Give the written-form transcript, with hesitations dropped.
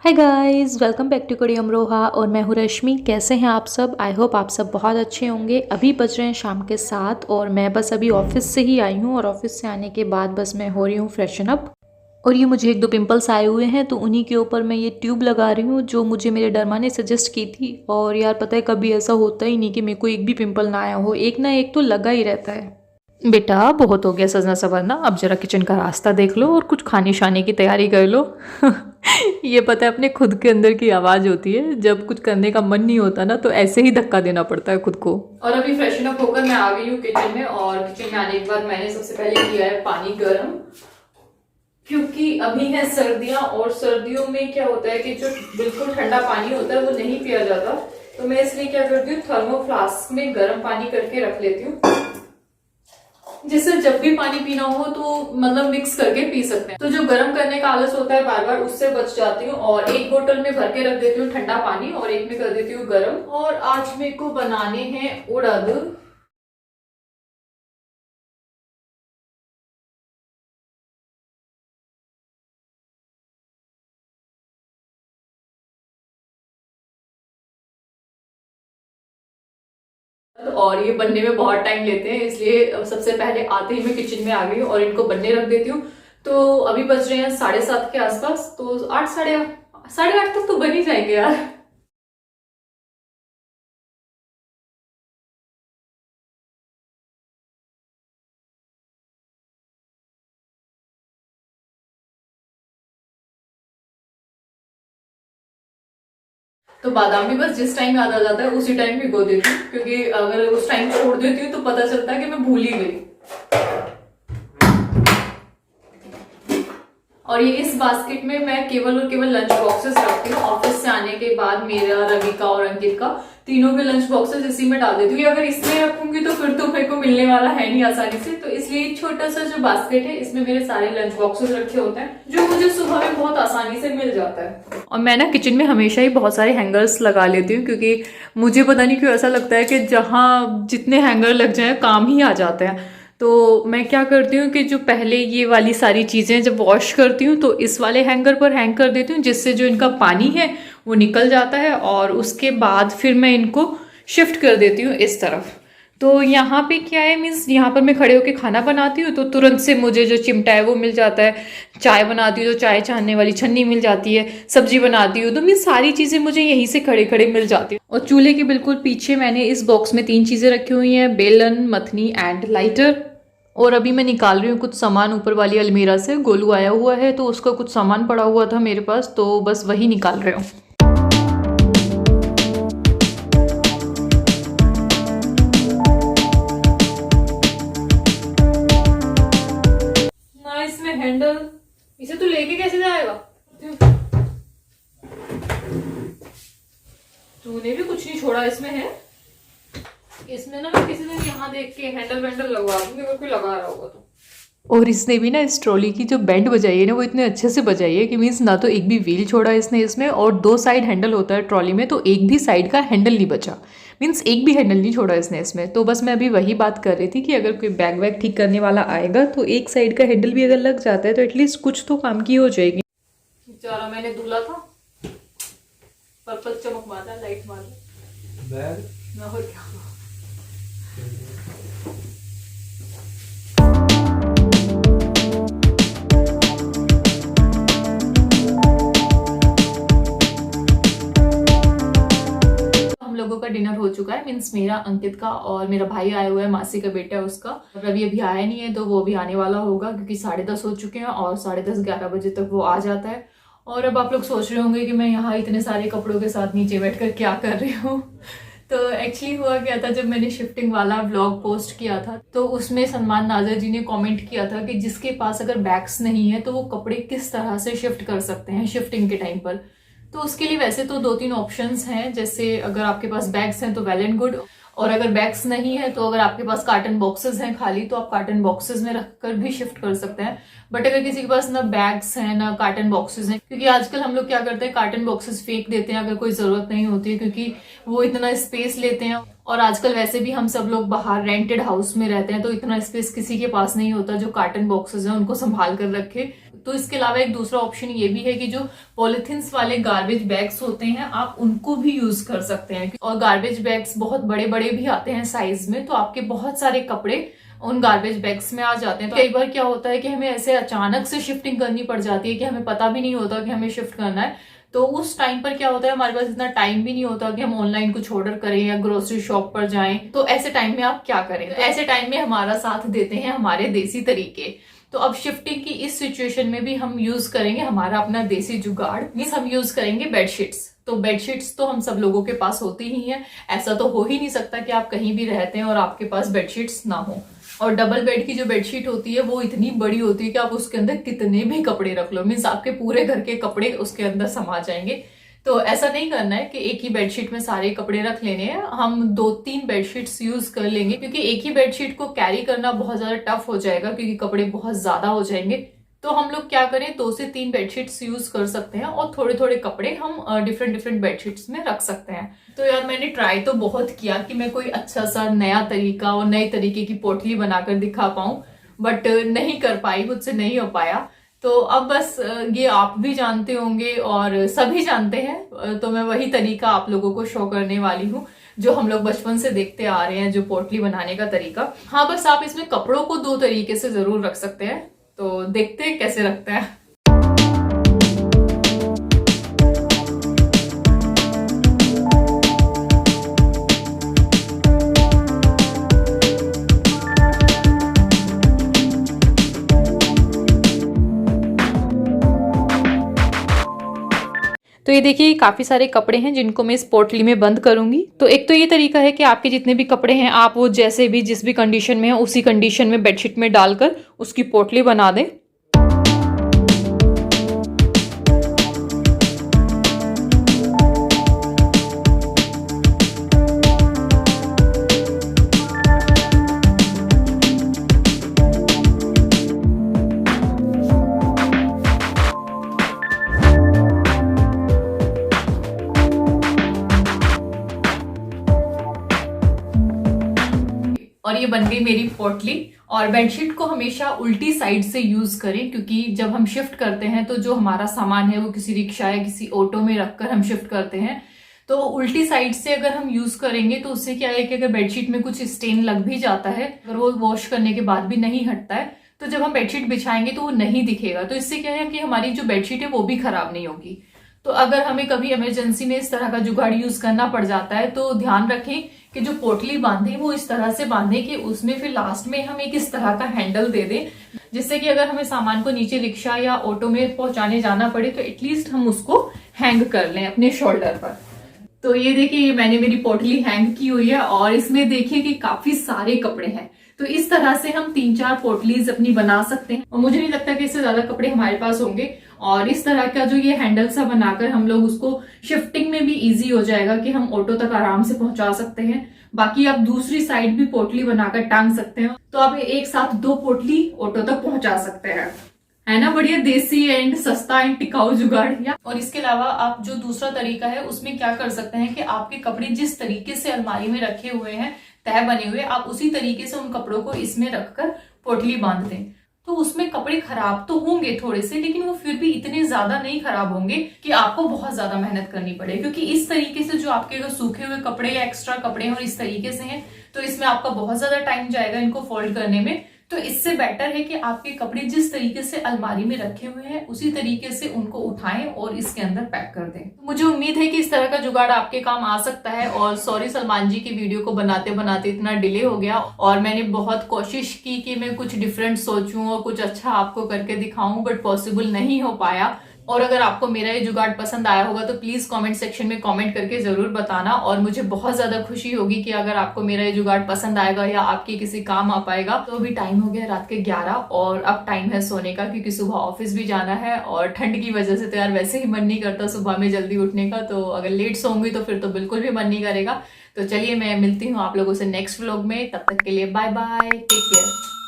Hi guys, welcome back to Kudi Amroha. और मैं हूँ रश्मि। कैसे हैं आप सब? आई होप आप सब बहुत अच्छे होंगे। अभी बज रहे हैं शाम के 7 और मैं बस अभी ऑफिस से ही आई हूँ और ऑफिस से आने के बाद बस मैं हो रही हूँ फ्रेशन अप। और ये मुझे एक दो पिंपल्स आए हुए हैं तो उन्हीं के ऊपर मैं ये ट्यूब लगा रही हूँ जो मुझे मेरे डर्मा ने सजेस्ट की थी। और यार पता है, कभी ऐसा होता ही नहीं कि मेरे को एक भी पिंपल ना आया हो, एक ना एक तो लगा ही रहता है। बेटा बहुत हो गया सजना संवरना, अब जरा किचन का रास्ता देख लो और कुछ खाने शाने की तैयारी कर लो। ये पता है, अपने खुद के अंदर की आवाज़ होती है, जब कुछ करने का मन नहीं होता ना तो ऐसे ही धक्का देना पड़ता है खुद को। और अभी फ्रेशन अप होकर मैं आ गई हूँ किचन में, और किचन में आने के बाद मैंने सबसे पहले किया है पानी गर्म, क्योंकि अभी है सर्दियां और सर्दियों में क्या होता है कि जो बिल्कुल ठंडा पानी होता है वो नहीं पिया जाता। तो मैं इसलिए क्या करती हूँ, थर्मो फ्लास्क में गर्म पानी करके रख लेती हूँ, जिससे जब भी पानी पीना हो तो मतलब मिक्स करके पी सकते हैं। तो जो गर्म करने का आलस होता है बार बार, उससे बच जाती हूँ। और एक बोतल में भर के रख देती हूँ ठंडा पानी और एक में कर देती हूँ गर्म। और आज मेरे को बनाने हैं उड़द। और ये बनने में बहुत टाइम लेते हैं, इसलिए सबसे पहले आते ही मैं किचन में आ गई हूँ और इनको बनने रख देती हूँ। तो अभी बज रहे हैं 7:30 के आसपास, तो 8 साढ़े आठ तक तो बन ही जाएंगे यार। तो बादाम भी बस जिस टाइम याद आ जाता है उसी टाइम भिगो देती हूँ, क्योंकि अगर उस टाइम छोड़ देती हूँ तो पता चलता है कि मैं भूल ही गई। और ये इस बास्केट में मैं केवल और केवल लंच बॉक्सेस रखती हूँ। ऑफिस से आने के बाद मेरा, रवि का और अंकित का, तीनों के लंच बॉक्सेस इसी में डाल देती हूँ। अगर इसमें रखूंगी तो फिर तो मेरे को मिलने वाला है नहीं आसानी से, तो इसलिए छोटा सा जो बास्केट है इसमें मेरे सारे लंच बॉक्सेस रखे होते हैं, जो मुझे सुबह में बहुत आसानी से मिल जाता है। और मैं ना किचन में हमेशा ही बहुत सारे हैंगर्स लगा लेती हूँ, क्योंकि मुझे पता नहीं क्यों ऐसा लगता है कि जहाँ जितने हैंगर लग जाए काम ही आ जाते हैं। तो मैं क्या करती हूँ कि जो पहले ये वाली सारी चीज़ें जब वॉश करती हूँ तो इस वाले हैंगर पर हैंग कर देती हूँ, जिससे जो इनका पानी है वो निकल जाता है। और उसके बाद फिर मैं इनको शिफ्ट कर देती हूँ इस तरफ। तो यहाँ पे क्या है, मीन्स यहाँ पर मैं खड़े होकर खाना बनाती हूँ तो तुरंत से मुझे जो चिमटा है वो मिल जाता है। चाय बनाती हूँ तो चाय छानने वाली छन्नी मिल जाती है। सब्जी बनाती हूँ तो मीन्स सारी चीज़ें मुझे यहीं से खड़े खड़े मिल जाती हैं। और चूल्हे के बिल्कुल पीछे मैंने इस बॉक्स में 3 चीज़ें रखी हुई हैं, बेलन, मथनी एंड लाइटर। और अभी मैं निकाल रही हूँ कुछ सामान ऊपर वाली अलमीरा से। गोलू आया हुआ है तो उसका कुछ सामान पड़ा हुआ था मेरे पास, तो बस वही निकाल रही हूँ। ना इसमें हैंडल, इसे तो लेके कैसे जाएगा? तूने भी कुछ नहीं छोड़ा इसमें है। इसमें ना मैं किसी दिन यहाँ देख के हैंडल वैंडल लगवा दूंगी अगर कोई लगा रहा होगा तो। और इसने भी ना इस ट्रॉली की जो बैंड बजाई है ना वो इतने अच्छे से बजाई है कि मीन्स ना तो एक भी व्हील छोड़ा इसने इसमें, और 2 साइड हैंडल होता है ट्रॉली में, तो एक भी साइड का हैंडल नहीं बचा। मीन्स एक भी हैंडल नहीं छोड़ा इसने इसमें। तो बस मैं अभी वही बात कर रही थी कि अगर कोई बैग वैग ठीक करने वाला आएगा तो एक साइड का हैंडल भी अगर लग जाता है तो एटलीस्ट कुछ तो काम की हो जाएगी। बेचारा मैंने दूल्हा था, पर्पल चमक मारा, लाइट मारा बैग ना, और क्या। हम लोगों का डिनर हो चुका है, मीन्स मेरा, अंकित का, और मेरा भाई आया हुआ है, मासी का बेटा है उसका। रवि अभी आया नहीं है तो वो भी आने वाला होगा, क्योंकि 10:30 हो चुके हैं और 10:30-11 बजे तक वो आ जाता है। और अब आप लोग सोच रहे होंगे कि मैं यहाँ इतने सारे कपड़ों के साथ नीचे बैठ कर क्या कर रही हूँ। तो एक्चुअली हुआ क्या था, जब मैंने शिफ्टिंग वाला व्लॉग पोस्ट किया था तो उसमें सलमान नाजर जी ने कमेंट किया था कि जिसके पास अगर बैग्स नहीं है तो वो कपड़े किस तरह से शिफ्ट कर सकते हैं शिफ्टिंग के टाइम पर। तो उसके लिए वैसे तो 2-3 ऑप्शंस हैं, जैसे अगर आपके पास बैग्स हैं तो वेल एंड गुड, और अगर बैग्स नहीं है तो अगर आपके पास कार्टन बॉक्सेस हैं खाली तो आप कार्टन बॉक्सेस में रखकर भी शिफ्ट कर सकते हैं। बट अगर किसी के पास ना बैग्स हैं ना कार्टन बॉक्सेस हैं, क्योंकि आजकल हम लोग क्या करते हैं, कार्टन बॉक्सेस फेंक देते हैं अगर कोई जरूरत नहीं होती है, क्योंकि वो इतना स्पेस लेते हैं। और आजकल वैसे भी हम सब लोग बाहर रेंटेड हाउस में रहते हैं तो इतना स्पेस किसी के पास नहीं होता जो कार्टन बॉक्सेस हैं उनको संभाल कर रखे। तो इसके अलावा एक दूसरा ऑप्शन ये भी है कि जो पॉलिथीन्स वाले गार्बेज बैग्स होते हैं आप उनको भी यूज कर सकते हैं। और गार्बेज बैग्स बहुत बड़े बड़े भी आते हैं साइज में, तो आपके बहुत सारे कपड़े उन गार्बेज बैग्स में आ जाते हैं। तो कई बार क्या होता है कि हमें ऐसे अचानक से शिफ्टिंग करनी पड़ जाती है कि हमें पता भी नहीं होता कि हमें शिफ्ट करना है। तो उस टाइम पर क्या होता है, हमारे पास इतना टाइम भी नहीं होता कि हम ऑनलाइन कुछ ऑर्डर करें या ग्रोसरी शॉप पर जाएं। तो ऐसे टाइम में आप क्या करें? तो ऐसे टाइम में हमारा साथ देते हैं हमारे देसी तरीके। तो अब शिफ्टिंग की इस सिचुएशन में भी हम यूज करेंगे हमारा अपना देसी जुगाड़, मींस हम यूज करेंगे बेडशीट्स। तो बेडशीट्स तो हम सब लोगों के पास होती ही हैं। ऐसा तो हो ही नहीं सकता कि आप कहीं भी रहते हैं और आपके पास बेडशीट्स ना हो। और डबल बेड की जो बेडशीट होती है वो इतनी बड़ी होती है कि आप उसके अंदर कितने भी कपड़े रख लो, मीन्स आपके पूरे घर के कपड़े उसके अंदर समा जाएंगे। तो ऐसा नहीं करना है कि एक ही बेडशीट में सारे कपड़े रख लेने हैं। हम 2-3 बेडशीट्स यूज कर लेंगे, क्योंकि एक ही बेडशीट को कैरी करना बहुत ज्यादा टफ हो जाएगा क्योंकि कपड़े बहुत ज्यादा हो जाएंगे। तो हम लोग क्या करें, 2 से 3 बेडशीट्स यूज कर सकते हैं और थोड़े थोड़े कपड़े हम डिफरेंट बेडशीट्स में रख सकते हैं। तो यार मैंने ट्राई तो बहुत किया कि मैं कोई अच्छा सा नया तरीका और नए तरीके की पोटली बनाकर दिखा पाऊं, बट नहीं कर पाई, मुझसे नहीं हो पाया। तो अब बस ये आप भी जानते होंगे और सभी जानते हैं, तो मैं वही तरीका आप लोगों को शो करने वाली हूँ जो हम लोग बचपन से देखते आ रहे हैं, जो पोटली बनाने का तरीका। हाँ, बस आप इसमें कपड़ों को 2 तरीके से जरूर रख सकते हैं। तो देखते हैं कैसे रखते हैं। तो ये देखिए काफ़ी सारे कपड़े हैं जिनको मैं इस पोटली में बंद करूंगी। तो एक तो ये तरीका है कि आपके जितने भी कपड़े हैं आप वो जैसे भी जिस भी कंडीशन में है उसी कंडीशन में बेडशीट में डालकर उसकी पोटली बना दें। और ये बन गई मेरी पोटली। और बेडशीट को हमेशा उल्टी साइड से यूज करें, क्योंकि जब हम शिफ्ट करते हैं तो जो हमारा सामान है वो किसी रिक्शा या किसी ऑटो में रखकर हम शिफ्ट करते हैं। तो उल्टी साइड से अगर हम यूज करेंगे तो उससे क्या है कि अगर बेडशीट में कुछ स्टेन लग भी जाता है, अगर वो वॉश करने के बाद भी नहीं हटता है, तो जब हम बेडशीट बिछाएंगे तो वो नहीं दिखेगा। तो इससे क्या है कि हमारी जो बेडशीट है वो भी खराब नहीं होगी। तो अगर हमें कभी इमरजेंसी में इस तरह का जुगाड़ यूज करना पड़ जाता है तो ध्यान रखें कि जो पोटली बांधे वो इस तरह से बांधे कि उसमें फिर लास्ट में हम एक इस तरह का हैंडल दे दें, जिससे कि अगर हमें सामान को नीचे रिक्शा या ऑटो में पहुंचाने जाना पड़े तो एटलीस्ट हम उसको हैंग कर लें अपने शोल्डर पर। तो ये देखिए मैंने मेरी पोटली हैंग की हुई है और इसमें देखिए कि काफी सारे कपड़े हैं। तो इस तरह से हम 3-4 पोटलीज अपनी बना सकते हैं और मुझे नहीं लगता कि इससे ज्यादा कपड़े हमारे पास होंगे। और इस तरह का जो ये हैंडल सा बनाकर हम लोग उसको शिफ्टिंग में भी इजी हो जाएगा कि हम ऑटो तक आराम से पहुंचा सकते हैं। बाकी आप दूसरी साइड भी पोटली बनाकर टांग सकते हैं, तो आप एक साथ 2 पोटली ऑटो तक पहुंचा सकते हैं। है ना बढ़िया देसी एंड सस्ता एंड टिकाऊ जुगाड़। और इसके अलावा आप जो दूसरा तरीका है उसमें क्या कर सकते हैं कि आपके कपड़े जिस तरीके से अलमारी में रखे हुए हैं, तह बने हुए, आप उसी तरीके से उन कपड़ों को इसमें रखकर पोटली बांध दें। तो उसमें कपड़े खराब तो होंगे थोड़े से, लेकिन वो फिर भी इतने ज्यादा नहीं खराब होंगे कि आपको बहुत ज्यादा मेहनत करनी पड़े। क्योंकि इस तरीके से जो आपके अगर सूखे हुए कपड़े या एक्स्ट्रा कपड़े हैं और इस तरीके से हैं तो इसमें आपका बहुत ज्यादा टाइम जाएगा इनको फोल्ड करने में। तो इससे बेटर है कि आपके कपड़े जिस तरीके से अलमारी में रखे हुए हैं उसी तरीके से उनको उठाएं और इसके अंदर पैक कर दें। तो मुझे उम्मीद है कि इस तरह का जुगाड़ आपके काम आ सकता है। और सॉरी सलमान जी की वीडियो को बनाते बनाते इतना डिले हो गया और मैंने बहुत कोशिश की कि मैं कुछ डिफरेंट सोचूं और कुछ अच्छा आपको करके दिखाऊं, बट पॉसिबल नहीं हो पाया। और अगर आपको मेरा ये जुगाड़ पसंद आया होगा तो प्लीज कमेंट सेक्शन में कमेंट करके जरूर बताना। और मुझे बहुत ज्यादा खुशी होगी कि अगर आपको मेरा ये जुगाड़ पसंद आएगा या आपके किसी काम आ पाएगा। तो अभी टाइम हो गया रात के 11 और अब टाइम है सोने का, क्योंकि सुबह ऑफिस भी जाना है और ठंड की वजह से तो यार वैसे ही मन नहीं करता सुबह में जल्दी उठने का। तो अगर लेट सोऊंगी तो फिर तो बिल्कुल भी मन नहीं करेगा। तो चलिए मैं मिलती हूँ आप लोगों से नेक्स्ट व्लॉग में, तब तक के लिए बाय बाय, टेक केयर।